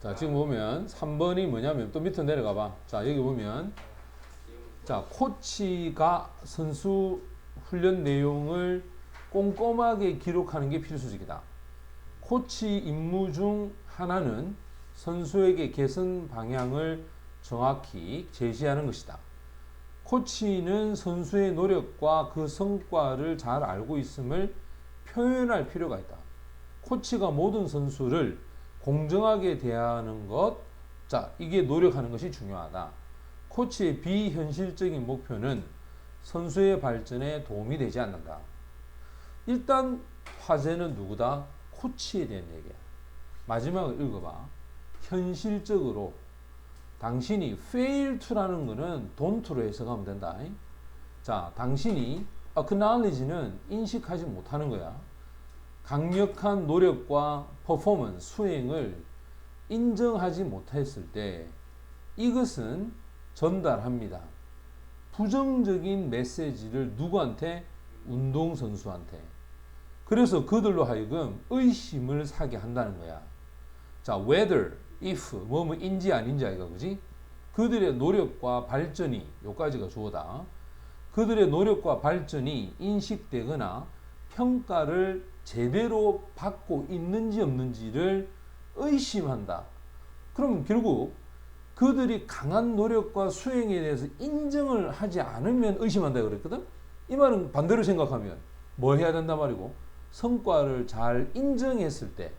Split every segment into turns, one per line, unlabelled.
자, 지금 보면 3번이 뭐냐면 또 밑으로 내려가 봐. 자, 여기 보면 자, 코치가 선수 훈련 내용을 꼼꼼하게 기록하는 게 필수적이다. 코치 임무 중 하나는 선수에게 개선 방향을 정확히 제시하는 것이다. 코치는 선수의 노력과 그 성과를 잘 알고 있음을 표현할 필요가 있다. 코치가 모든 선수를 공정하게 대하는 것, 자, 이게 노력하는 것이 중요하다. 코치의 비현실적인 목표는 선수의 발전에 도움이 되지 않는다. 일단 화제는 누구다? 코치에 대한 얘기야. 마지막을 읽어봐. 현실적으로 당신이 fail to라는 거는 don't로 해석하면 된다. 자, 당신이 acknowledge는 인식하지 못하는 거야. 강력한 노력과 퍼포먼스, 수행을 인정하지 못했을 때 이것은 전달합니다. 부정적인 메시지를 누구한테? 운동선수한테. 그래서 그들로 하여금 의심을 사게 한다는 거야. 자, whether, if, 뭐뭐인지 아닌지 아이가, 그지? 그들의 노력과 발전이, 요까지가 주어다. 그들의 노력과 발전이 인식되거나 평가를 제대로 받고 있는지 없는지를 의심한다. 그럼 결국 그들이 강한 노력과 수행에 대해서 인정을 하지 않으면 의심한다 그랬거든? 이 말은 반대로 생각하면 뭐 해야 된단 말이고, 성과를 잘 인정했을 때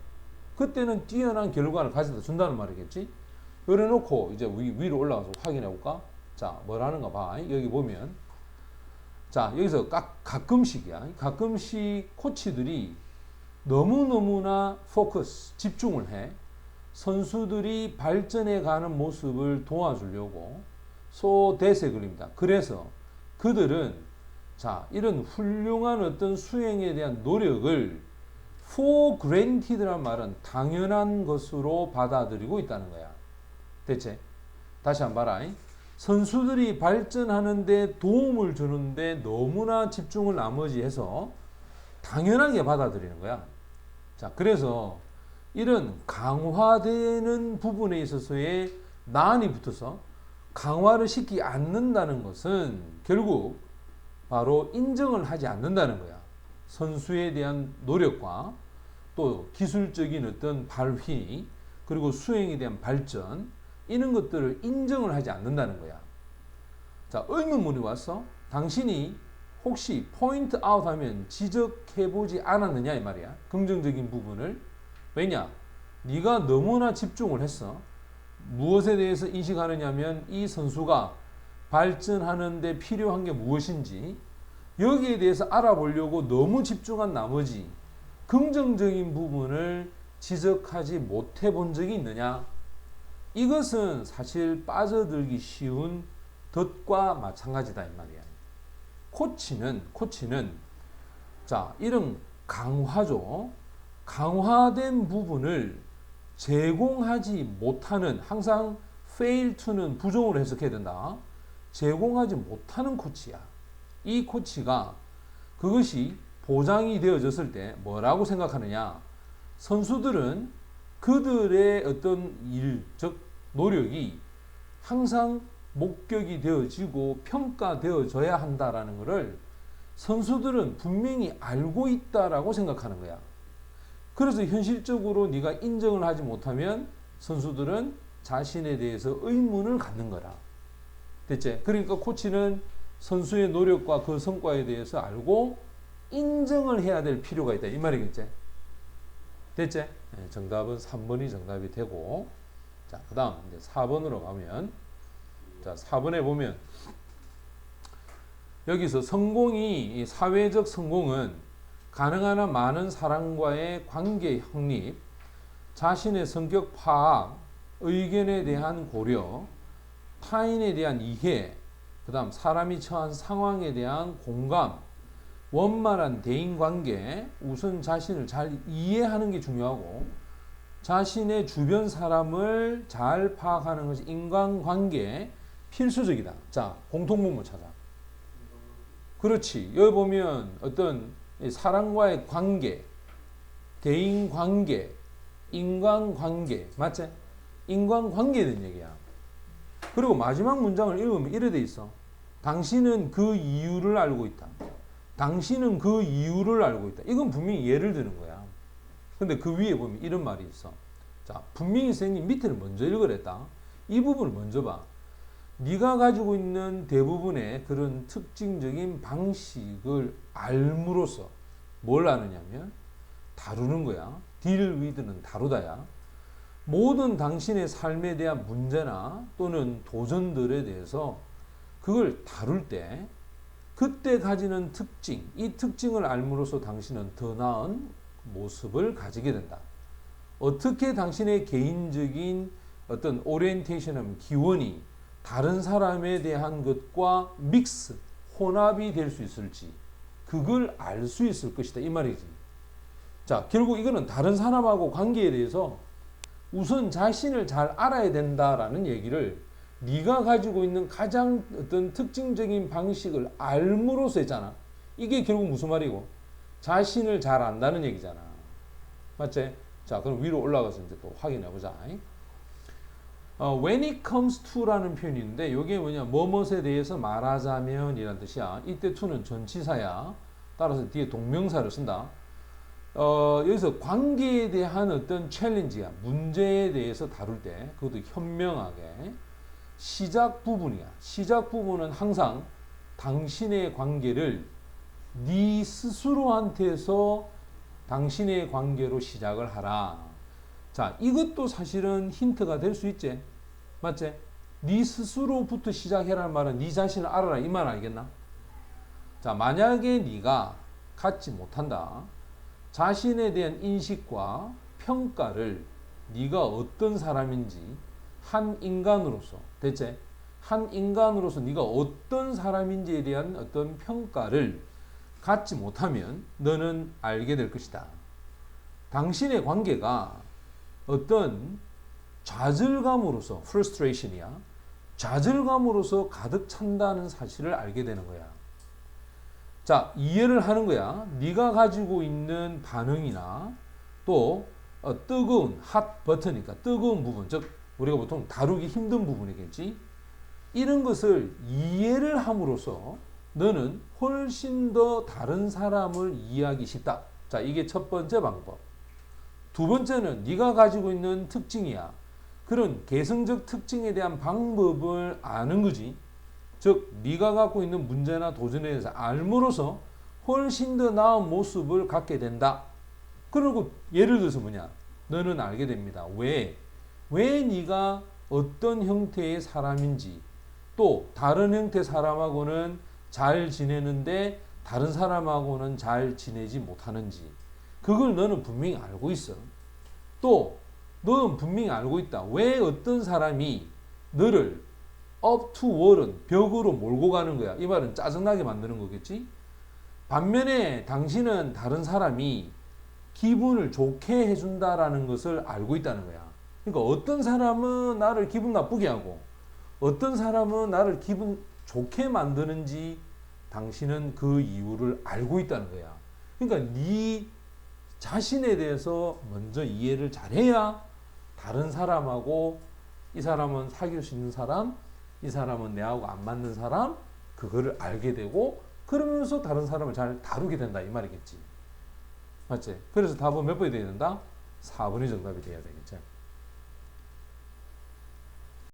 그때는 뛰어난 결과를 가져다 준다는 말이겠지. 그래 놓고 이제 위로 올라가서 확인해 볼까? 자, 뭐라는가 봐. 여기 보면 자, 여기서 가끔씩이야. 가끔씩 코치들이 너무너무나 포커스, 집중을 해. 선수들이 발전해 가는 모습을 도와주려고 소대세 걸립니다. 그래서 그들은 자, 이런 훌륭한 어떤 수행에 대한 노력을 for granted란 말은 당연한 것으로 받아들이고 있다는 거야. 대체 다시 한번 봐라. 선수들이 발전하는데 도움을 주는데 너무나 집중을 나머지 해서 당연하게 받아들이는 거야. 자, 그래서 이런 강화되는 부분에 있어서의 난이 붙어서 강화를 시키지 않는다는 것은 결국 바로 인정을 하지 않는다는 거야. 선수에 대한 노력과 또 기술적인 어떤 발휘, 그리고 수행에 대한 발전, 이런 것들을 인정을 하지 않는다는 거야. 자, 의문문이 왔어. 당신이 혹시 포인트 아웃 하면 지적해보지 않았느냐 이 말이야. 긍정적인 부분을. 왜냐? 네가 너무나 집중을 했어. 무엇에 대해서 인식하느냐면 이 선수가 발전하는 데 필요한 게 무엇인지 여기에 대해서 알아보려고 너무 집중한 나머지 긍정적인 부분을 지적하지 못해 본 적이 있느냐? 이것은 사실 빠져들기 쉬운 덫과 마찬가지다 이 말이야. 코치는 자, 이런 강화죠. 강화된 부분을 제공하지 못하는, 항상 fail to는 부정으로 해석해야 된다. 제공하지 못하는 코치야. 이 코치가 그것이 보장이 되어졌을 때 뭐라고 생각하느냐? 선수들은 그들의 어떤 일, 즉 노력이 항상 목격이 되어지고 평가되어져야 한다라는 것을 선수들은 분명히 알고 있다라고 생각하는 거야. 그래서 현실적으로 네가 인정을 하지 못하면 선수들은 자신에 대해서 의문을 갖는 거라. 됐지? 그러니까 코치는 선수의 노력과 그 성과에 대해서 알고 인정을 해야 될 필요가 있다. 이 말이겠지? 됐지? 네, 정답은 3번이 정답이 되고, 자, 그 다음 이제 4번으로 가면, 자, 4번에 보면 여기서 성공이, 사회적 성공은 가능한 한 많은 사람과의 관계 확립, 자신의 성격 파악, 의견에 대한 고려, 타인에 대한 이해, 그 다음 사람이 처한 상황에 대한 공감, 원만한 대인관계, 우선 자신을 잘 이해하는 게 중요하고 자신의 주변 사람을 잘 파악하는 것이 인간관계에 필수적이다. 자, 공통분모 찾아. 그렇지. 여기 보면 어떤 사람과의 관계, 대인관계, 인간관계, 맞지? 인간관계에 대한 얘기야. 그리고 마지막 문장을 읽으면 이래 돼 있어. 당신은 그 이유를 알고 있다. 당신은 그 이유를 알고 있다. 이건 분명히 예를 드는 거야. 근데 그 위에 보면 이런 말이 있어. 자, 분명히 선생님 밑에를 먼저 읽으랬다. 이 부분을 먼저 봐. 네가 가지고 있는 대부분의 그런 특징적인 방식을 알므로써 뭘 아느냐면 다루는 거야. deal with는 다루다야. 모든 당신의 삶에 대한 문제나 또는 도전들에 대해서 그걸 다룰 때 그때 가지는 특징, 이 특징을 알므로써 당신은 더 나은 모습을 가지게 된다. 어떻게 당신의 개인적인 어떤 오리엔테이션은 기원이 다른 사람에 대한 것과 믹스, 혼합이 될 수 있을지 그걸 알 수 있을 것이다 이 말이지. 자, 결국 이거는 다른 사람하고 관계에 대해서 우선 자신을 잘 알아야 된다라는 얘기를 네가 가지고 있는 가장 어떤 특징적인 방식을 알므로써 했잖아. 이게 결국 무슨 말이고? 자신을 잘 안다는 얘기잖아. 맞지? 자, 그럼 위로 올라가서 이제 또 확인해 보자. When it comes to라는 표현이 있는데 이게 뭐냐? 뭐뭇에 대해서 말하자면 이란 뜻이야. 이때 to는 전치사야. 따라서 뒤에 동명사를 쓴다. 여기서 관계에 대한 어떤 챌린지야. 문제에 대해서 다룰 때 그것도 현명하게 시작 부분이야. 시작 부분은 항상 당신의 관계를 네 스스로한테서 당신의 관계로 시작을 하라. 자, 이것도 사실은 힌트가 될 수 있지. 맞지? 네 스스로부터 시작해라는 말은 네 자신을 알아라 이 말 알겠나? 자, 만약에 네가 갖지 못한다. 자신에 대한 인식과 평가를 네가 어떤 사람인지 한 인간으로서 대체 한 인간으로서 네가 어떤 사람인지에 대한 어떤 평가를 갖지 못하면 너는 알게 될 것이다. 당신의 관계가 어떤 좌절감으로서 frustration이야. 좌절감으로서 가득 찬다는 사실을 알게 되는 거야. 자, 이해를 하는 거야. 네가 가지고 있는 반응이나 또 뜨거운 핫 버튼이니까 뜨거운 부분, 즉 우리가 보통 다루기 힘든 부분이겠지. 이런 것을 이해를 함으로써 너는 훨씬 더 다른 사람을 이해하기 쉽다. 자, 이게 첫 번째 방법. 두 번째는 네가 가지고 있는 특징이야. 그런 개성적 특징에 대한 방법을 아는 거지. 즉 네가 갖고 있는 문제나 도전에 대해서 알므로써 훨씬 더 나은 모습을 갖게 된다. 그리고 예를 들어서 뭐냐? 너는 알게 됩니다. 왜 네가 어떤 형태의 사람인지 또 다른 형태의 사람하고는 잘 지내는데 다른 사람하고는 잘 지내지 못하는지 그걸 너는 분명히 알고 있어. 또 너는 분명히 알고 있다. 왜 어떤 사람이 너를 up to wall은 벽으로 몰고 가는 거야. 이 말은 짜증나게 만드는 거겠지. 반면에 당신은 다른 사람이 기분을 좋게 해준다라는 것을 알고 있다는 거야. 그러니까 어떤 사람은 나를 기분 나쁘게 하고 어떤 사람은 나를 기분 좋게 만드는지 당신은 그 이유를 알고 있다는 거야. 그러니까 네 자신에 대해서 먼저 이해를 잘해야 다른 사람하고 이 사람은 사귈 수 있는 사람, 이 사람은 내하고 안 맞는 사람, 그거를 알게 되고 그러면서 다른 사람을 잘 다루게 된다 이 말이겠지. 맞지? 그래서 답은 몇 번이 돼야 된다? 4번이 정답이 돼야 되겠죠.